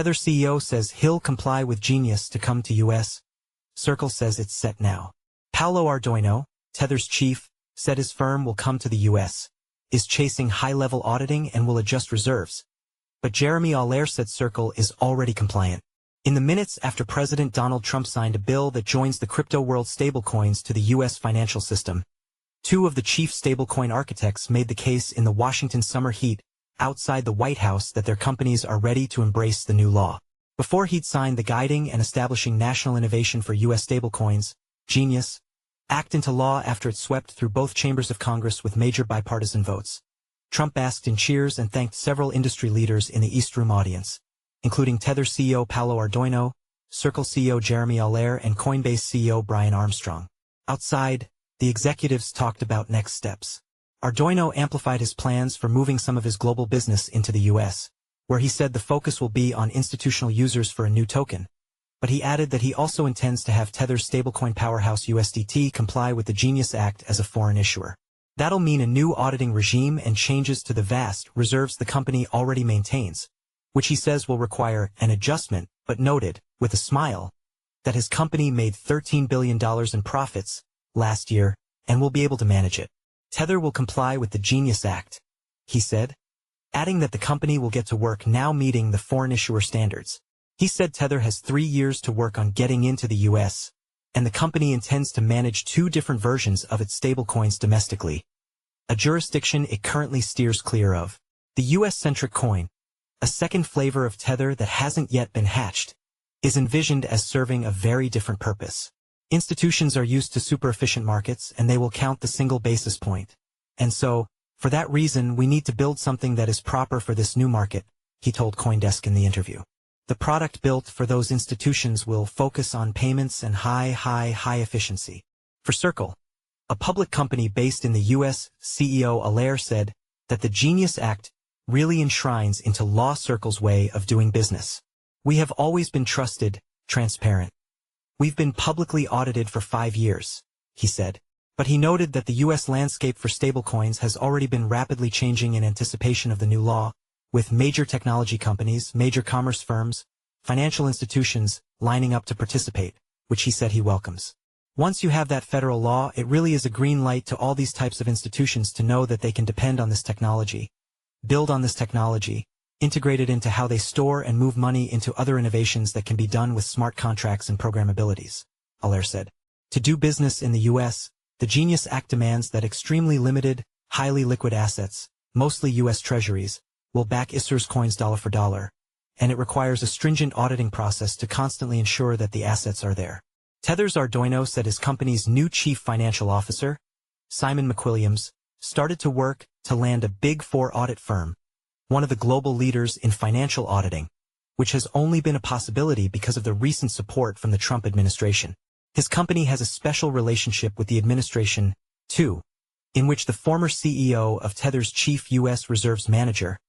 Tether CEO says he'll comply with Genius to come to U.S. Circle says it's set now. Paolo Ardoino, Tether's chief, said his firm will come to the U.S., is chasing high-level auditing and will adjust reserves. But Jeremy Allaire said Circle is already compliant. In the minutes after President Donald Trump signed a bill that joins the crypto world stablecoins to the U.S. financial system, two of the chief stablecoin architects made the case in the Washington summer heat outside the White House that their companies are ready to embrace the new law. Before he'd signed the Guiding and Establishing National Innovation for U.S. Stablecoins, Genius, Act into law after it swept through both chambers of Congress with major bipartisan votes. Trump basked in cheers and thanked several industry leaders in the East Room audience, including Tether CEO Paulo Ardoino, Circle CEO Jeremy Allaire, and Coinbase CEO Brian Armstrong. Outside, the executives talked about next steps. Ardoino amplified his plans for moving some of his global business into the U.S., where he said the focus will be on institutional users for a new token. But he added that he also intends to have Tether's stablecoin powerhouse USDT comply with the Genius Act as a foreign issuer. That'll mean a new auditing regime and changes to the vast reserves the company already maintains, which he says will require an adjustment, but noted, with a smile, that his company made $13 billion in profits last year and will be able to manage it. Tether will comply with the Genius Act, he said, adding that the company will get to work now meeting the foreign issuer standards. He said Tether has 3 years to work on getting into the U.S., and the company intends to manage 2 different versions of its stablecoins domestically, a jurisdiction it currently steers clear of. The U.S.-centric coin, a second flavor of Tether that hasn't yet been hatched, is envisioned as serving a very different purpose. Institutions are used to super-efficient markets, and they will count the single basis point. And so, for that reason, we need to build something that is proper for this new market, he told CoinDesk in the interview. The product built for those institutions will focus on payments and high efficiency. For Circle, a public company based in the U.S., CEO Allaire said that the Genius Act really enshrines into law Circle's way of doing business. We have always been trusted, transparent. We've been publicly audited for 5 years, he said. But he noted that the U.S. landscape for stablecoins has already been rapidly changing in anticipation of the new law, with major technology companies, major commerce firms, financial institutions lining up to participate, which he said he welcomes. Once you have that federal law, it really is a green light to all these types of institutions to know that they can depend on this technology, build on this technology, integrate it into how they store and move money into other innovations that can be done with smart contracts and programmabilities, Allaire said. To do business in the U.S., the Genius Act demands that extremely limited, highly liquid assets, mostly U.S. treasuries, will back issuers' coins dollar for dollar, and it requires a stringent auditing process to constantly ensure that the assets are there. Tether's Ardoino said his company's new chief financial officer, Simon McWilliams, started to work to land a Big Four audit firm, one of the global leaders in financial auditing, which has only been a possibility because of the recent support from the Trump administration. His company has a special relationship with the administration, too, in which the former CEO of Tether's chief U.S. reserves manager,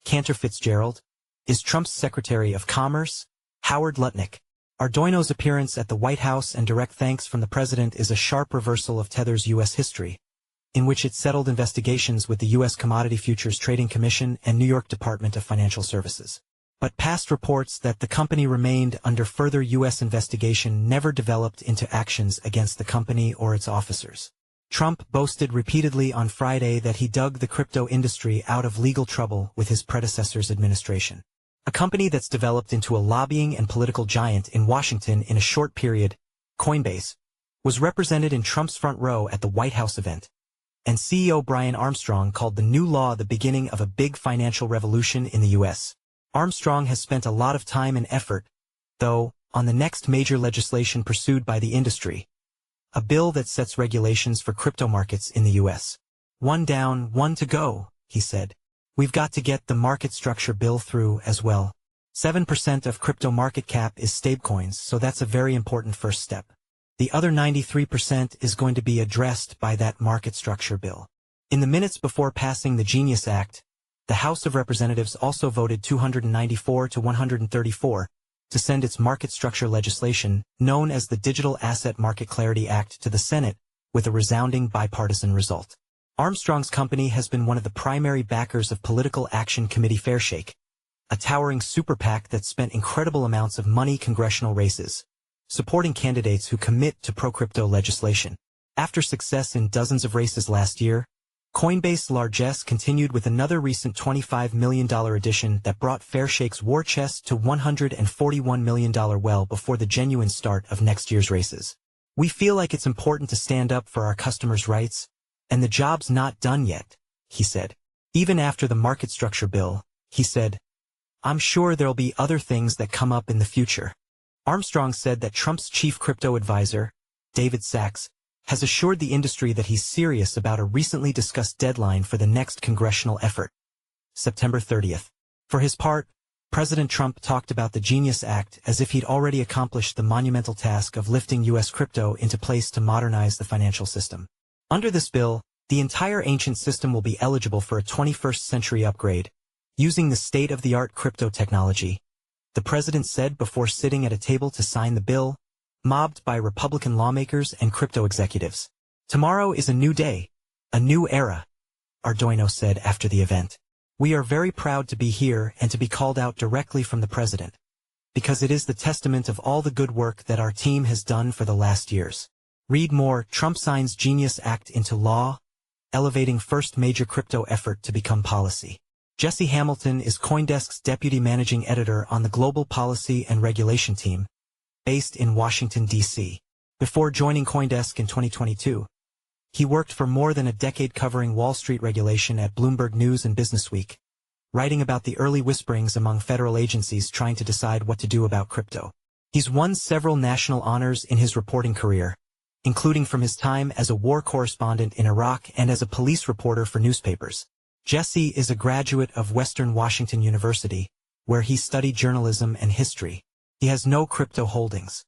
Cantor Fitzgerald, is Trump's Secretary of Commerce, Howard Lutnick. Ardoino's appearance at the White House and direct thanks from the president is a sharp reversal of Tether's U.S. history, in which it settled investigations with the U.S. Commodity Futures Trading Commission and New York Department of Financial Services. But past reports that the company remained under further U.S. investigation never developed into actions against the company or its officers. Trump boasted repeatedly on Friday that he dug the crypto industry out of legal trouble with his predecessor's administration. A company that's developed into a lobbying and political giant in Washington in a short period, Coinbase, was represented in Trump's front row at the White House event, and CEO Brian Armstrong called the new law the beginning of a big financial revolution in the U.S. Armstrong has spent a lot of time and effort, though, on the next major legislation pursued by the industry, a bill that sets regulations for crypto markets in the U.S. One down, one to go, he said. We've got to get the market structure bill through as well. 7% of crypto market cap is stablecoins, so that's a very important first step. The other 93% is going to be addressed by that market structure bill. In the minutes before passing the Genius Act, the House of Representatives also voted 294 to 134 to send its market structure legislation, known as the Digital Asset Market Clarity Act, to the Senate with a resounding bipartisan result. Armstrong's company has been one of the primary backers of Political Action Committee Fairshake, a towering super PAC that spent incredible amounts of money congressional races, supporting candidates who commit to pro-crypto legislation. After success in dozens of races last year, Coinbase largesse continued with another recent $25 million addition that brought Fairshake's war chest to $141 million well before the genuine start of next year's races. We feel like it's important to stand up for our customers' rights, and the job's not done yet, he said. Even after the market structure bill, he said, I'm sure there'll be other things that come up in the future. Armstrong said that Trump's chief crypto advisor, David Sachs, has assured the industry that he's serious about a recently discussed deadline for the next congressional effort, September 30th. For his part, President Trump talked about the Genius Act as if he'd already accomplished the monumental task of lifting U.S. crypto into place to modernize the financial system. Under this bill, the entire ancient system will be eligible for a 21st century upgrade, using the state-of-the-art crypto technology, the president said before sitting at a table to sign the bill, mobbed by Republican lawmakers and crypto executives. Tomorrow is a new day, a new era, Ardoino said after the event. We are very proud to be here and to be called out directly from the president, because it is the testament of all the good work that our team has done for the last years. Read more. Trump signs Genius Act into law, elevating first major crypto effort to become policy. Jesse Hamilton is CoinDesk's deputy managing editor on the global policy and regulation team, based in Washington, D.C. Before joining CoinDesk in 2022, he worked for more than a decade covering Wall Street regulation at Bloomberg News and Businessweek, writing about the early whisperings among federal agencies trying to decide what to do about crypto. He's won several national honors in his reporting career, including from his time as a war correspondent in Iraq and as a police reporter for newspapers. Jesse is a graduate of Western Washington University, where he studied journalism and history. He has no crypto holdings.